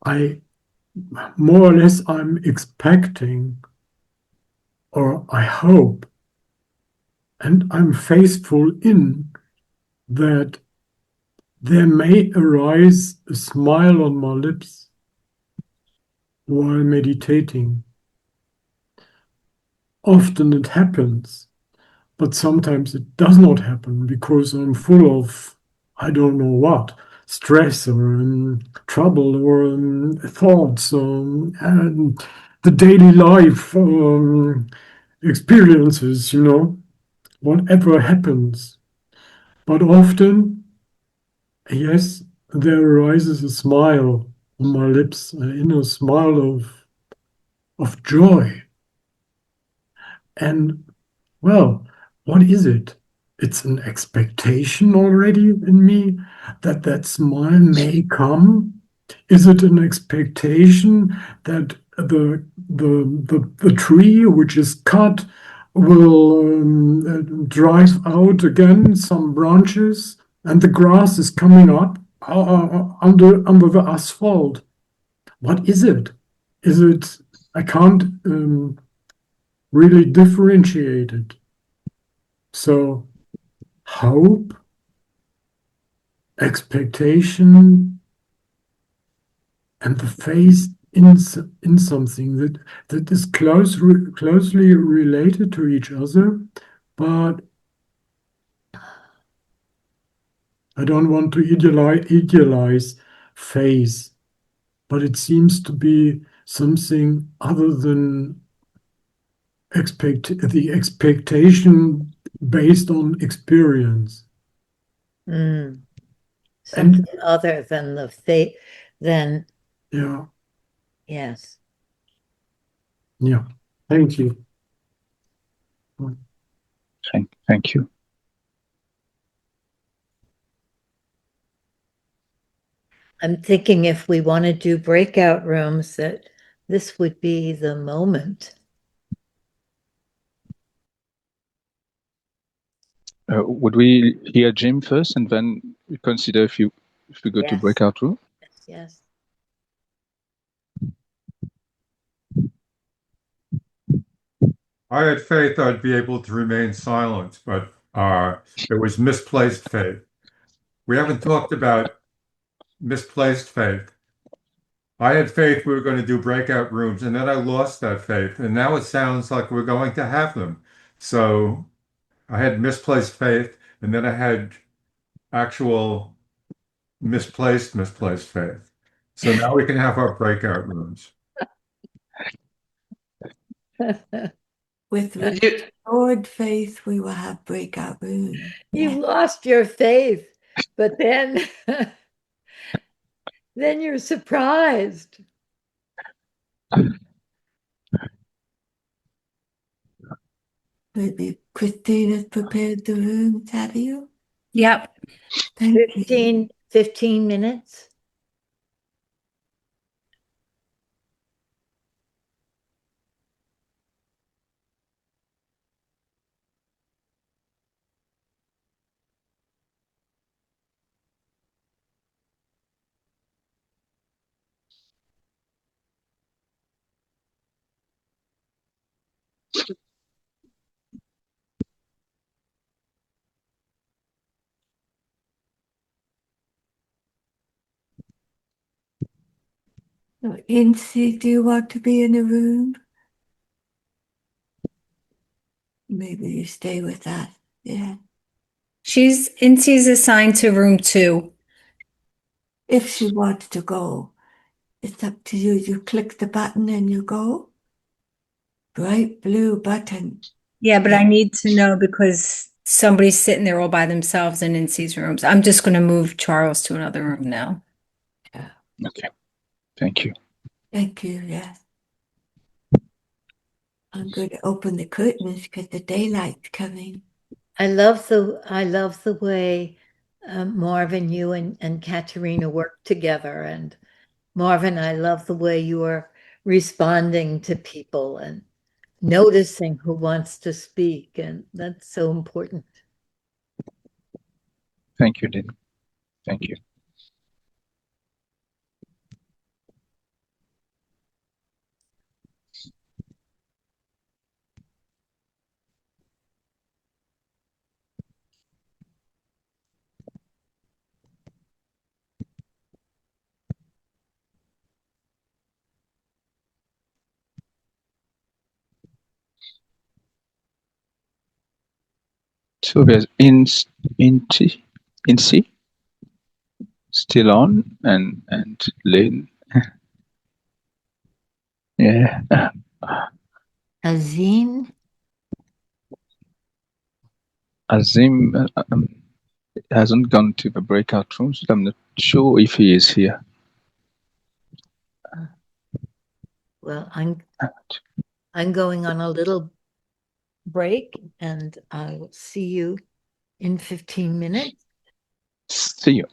I more or less I'm expecting, or I hope, and I'm faithful in that there may arise a smile on my lips while meditating. Often it happens, but sometimes it does not happen because I'm full of, I don't know what, stress or trouble or thoughts and the daily life experiences, whatever happens. But often, yes, there arises a smile on my lips, an inner smile of joy. And well, what is it? It's an expectation already in me that that smile may come. Is it an expectation that the tree which is cut will drive out again some branches and the grass is coming up under the asphalt? What is it? Is it? I can't really differentiate it. So hope, expectation, and the faith in something that is closely related to each other, but I don't want to idealize faith, but it seems to be something other than the expectation based on experience. Something other than the faith, then yeah. Yes. Yeah. Thank you. Thank you. I'm thinking if we want to do breakout rooms, that this would be the moment. Would we hear Jim first and then consider if we go to Yes. breakout room? Yes. I had faith I'd be able to remain silent, but it was misplaced faith. We haven't talked about misplaced faith. I had faith we were going to do breakout rooms, and then I lost that faith, and now it sounds like we're going to have them. So I had misplaced faith, and then I had actual misplaced faith. So now we can have our breakout rooms. With restored faith, we will have breakout rooms. You lost your faith, but then then you're surprised. Maybe Christina's prepared the rooms, have you? Yep. Thank you. 15 minutes. Incy, do you want to be in the room? Maybe you stay with us. Yeah. Incy's assigned to room 2. If she wants to go, it's up to you. You click the button and you go. Bright blue button. Yeah, but I need to know because somebody's sitting there all by themselves in Incy's rooms. I'm just going to move Charles to another room now. Yeah. Okay. Thank you. Thank you, yes. I'm going to open the curtains because the daylight's coming. I love the way Marvin, you and Katarina work together. And Marvin, I love the way you are responding to people and noticing who wants to speak. And that's so important. Thank you, Lynn. Thank you. So there's in T, in C, still on, and Lynn. Yeah. Azim, Azim hasn't gone to the breakout rooms. I'm not sure if he is here. well, I'm going on a little break, and I will see you in 15 minutes. See you.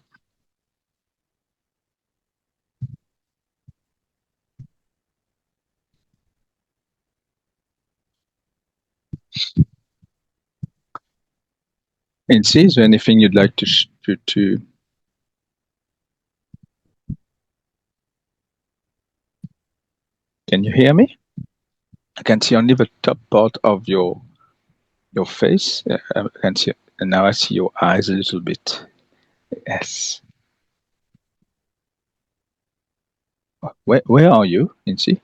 And see, is there anything you'd like to Can you hear me? I can see only the top part of your face. I can see, and now I see your eyes a little bit. Yes. Where are you, Nancy?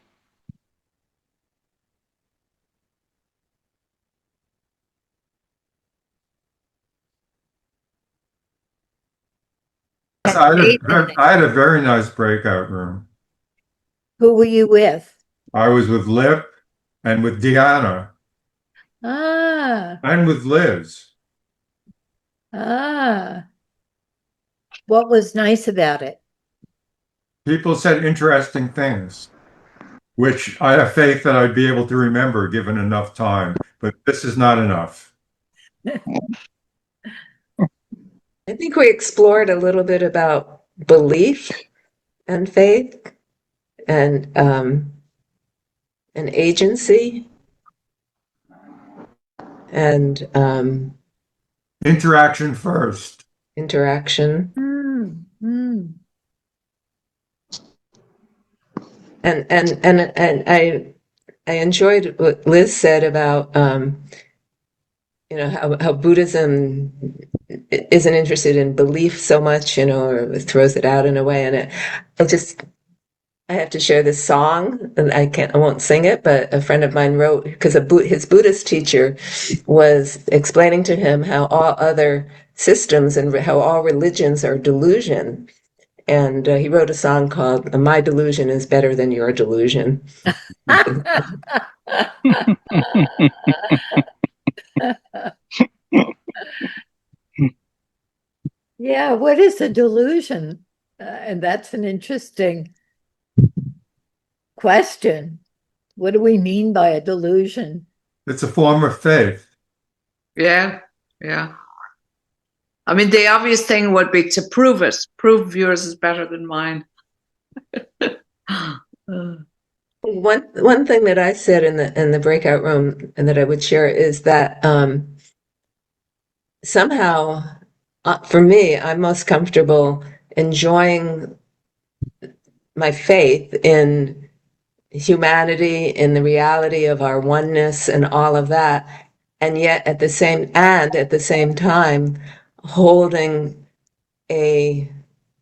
I had a very nice breakout room. Who were you with? I was with Lip and with Deanna Ah, and with Liz. ah. What was nice about it? People said interesting things, which I have faith that I'd be able to remember given enough time, but this is not enough. I think we explored a little bit about belief and faith and agency and Interaction first. interaction. And I enjoyed what Liz said about how Buddhism isn't interested in belief so much, or throws it out in a way. And I have to share this song, and I won't sing it, but a friend of mine wrote, because his Buddhist teacher was explaining to him how all other systems and how all religions are delusion. And he wrote a song called "My Delusion is Better Than Your Delusion." Yeah, what is a delusion? And that's an interesting question. What do we mean by a delusion? It's a form of faith. Yeah, yeah. I mean, the obvious thing would be to prove it. Prove yours is better than mine. One thing that I said in the breakout room and that I would share is that somehow, for me, I'm most comfortable enjoying my faith in humanity, in the reality of our oneness and all of that, and yet at the same time holding a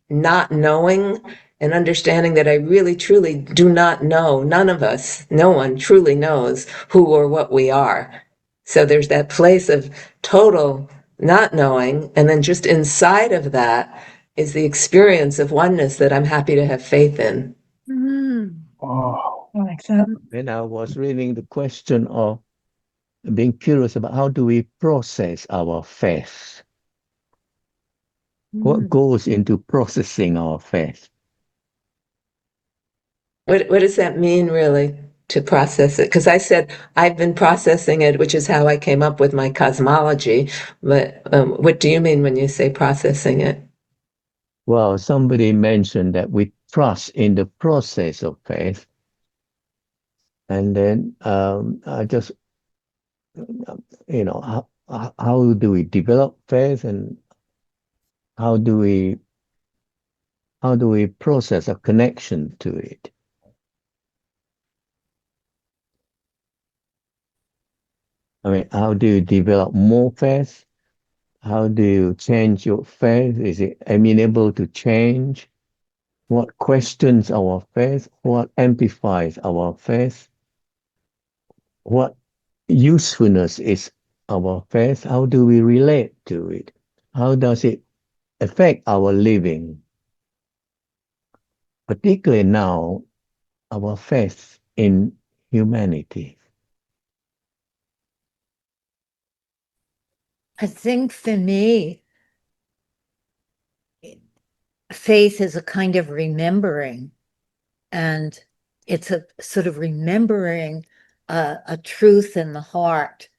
not knowing and understanding that I really truly do not know. None of us, no one truly knows who or what we are. So there's that place of total not knowing, and then just inside of that is the experience of oneness that I'm happy to have faith in. Oh, I like that. When I was reading the question of being curious about how do we process our faith, what goes into processing our faith? What does that mean, really, to process it? Because I said I've been processing it, which is how I came up with my cosmology. But what do you mean when you say processing it? Well, somebody mentioned that we trust in the process of faith. And then I just, how do we develop faith, and how do we How do we process a connection to it? I mean, how do you develop more faith? How do you change your faith? Is it amenable to change? What questions our faith? What amplifies our faith? What usefulness is our faith? How do we relate to it? How does it affect our living? Particularly now, our faith in humanity. I think for me, faith is a kind of remembering, and it's a sort of remembering a truth in the heart.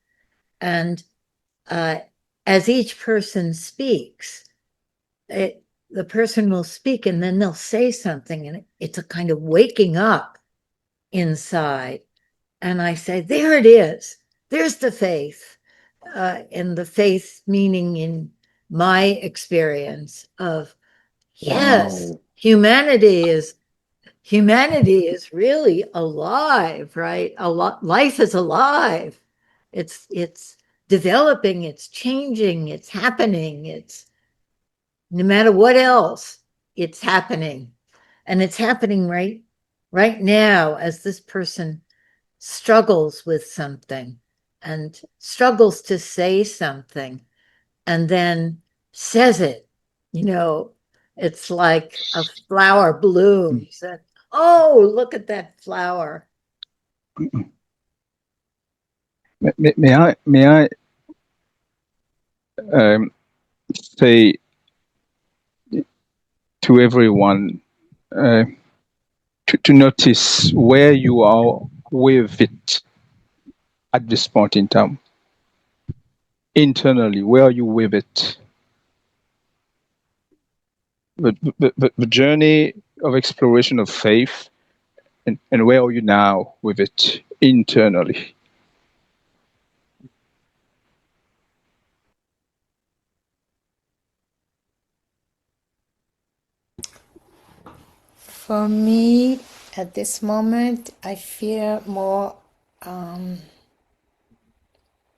And as each person speaks, the person will speak and then they'll say something, and it's a kind of waking up inside. And I say, there it is. There's the faith. And the faith meaning in my experience of, yes, Wow. humanity is really alive, right? Life is alive. It's developing, it's changing, it's happening. It's no matter what else, it's happening. And it's happening right now as this person struggles with something and struggles to say something and then says it. It's like a flower blooms and, oh, look at that flower. May I say to everyone to notice where you are with it at this point in time. Internally, where are you with it? The journey of exploration of faith, and where are you now with it internally? For me, at this moment, I feel more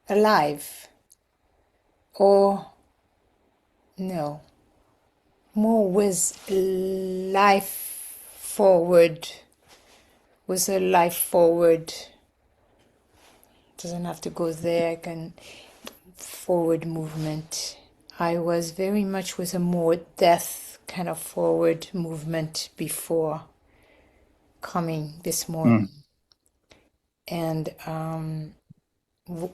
alive, or no, more with life forward, with a life forward. Doesn't have to go there, I can forward movement. I was very much with a more death kind of forward movement before coming this morning. And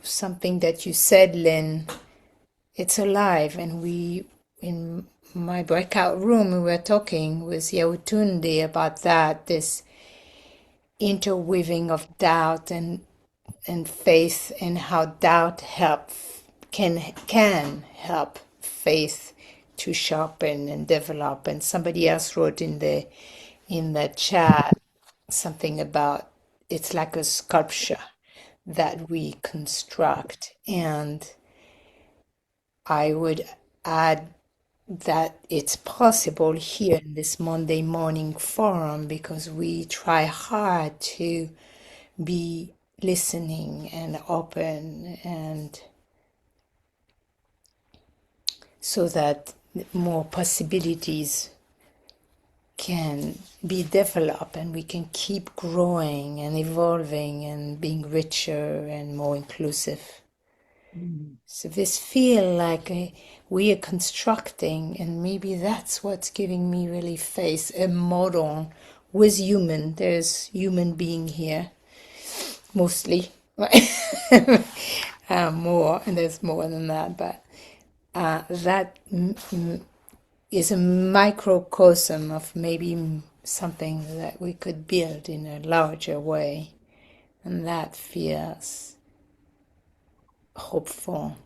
something that you said, Lynn, it's alive. And we, in my breakout room, we were talking with Yaotunde about that, this interweaving of doubt and faith, and how doubt can help faith to sharpen and develop. And somebody else wrote in the chat something about it's like a sculpture that we construct. And I would add that it's possible here in this Monday morning forum because we try hard to be listening and open, and so that more possibilities can be developed and we can keep growing and evolving and being richer and more inclusive. So this feel like we are constructing, and maybe that's what's giving me really faith, a model with human. There's human being here, mostly, right? More, and there's more than that, but that is a microcosm of maybe something that we could build in a larger way, and that feels hopeful.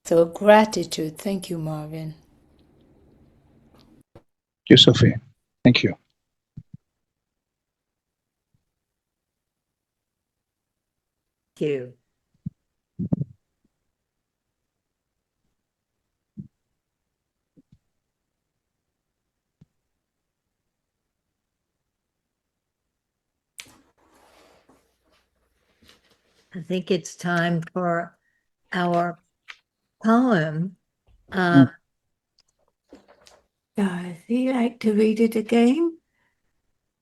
So gratitude. Thank you, Marvin. Thank you, Sophie. Thank you. Thank you. I think it's time for our poem. Does he like to read it again?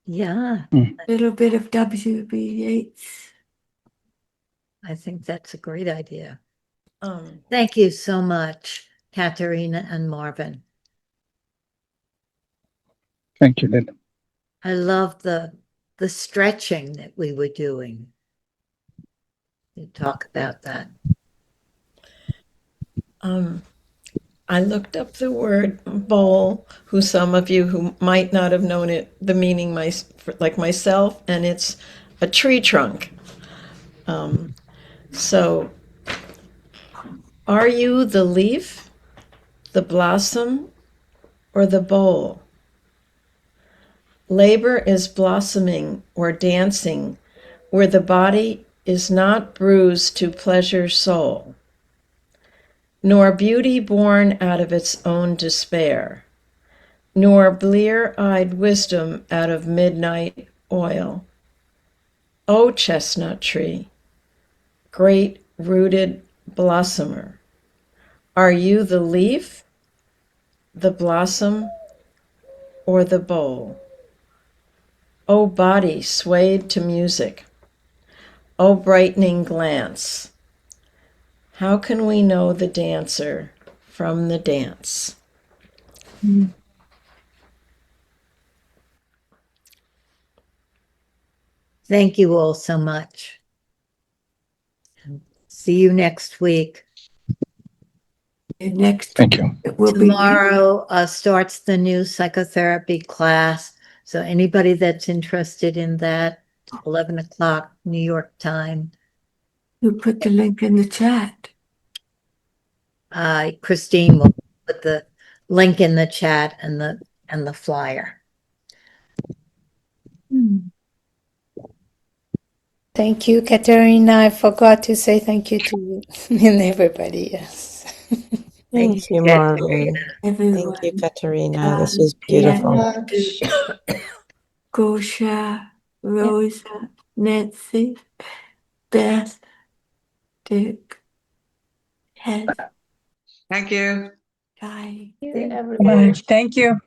Yeah. A little bit of W.B. Yeats. I think that's a great idea. Thank you so much, Katarina and Marvin. Thank you, Linda. I love the stretching that we were doing. You talk about that. I looked up the word bowl, who some of you who might not have known it, the meaning like myself, and it's a tree trunk. So, are you the leaf, the blossom, or the bowl? Labor is blossoming or dancing where the body is not bruised to pleasure soul, nor beauty born out of its own despair, nor blear-eyed wisdom out of midnight oil. O chestnut tree, great rooted blossomer, are you the leaf, the blossom, or the bowl? O body swayed to music, O brightening glance, how can we know the dancer from the dance? Thank you all so much. See you next week. Thank you. Tomorrow starts the new psychotherapy class. So anybody that's interested in that, 11 o'clock New York time. You put the link in the chat. Christine will put the link in the chat and the flyer. Thank you, Katarina. I forgot to say thank you to you and everybody. Yes. Thank you, Marvin. Thank you, Katarina. This was beautiful. Gosha, Rosa, Nancy, Beth, Dick, Head. Thank you. Bye. Thank you, everybody. Thank you.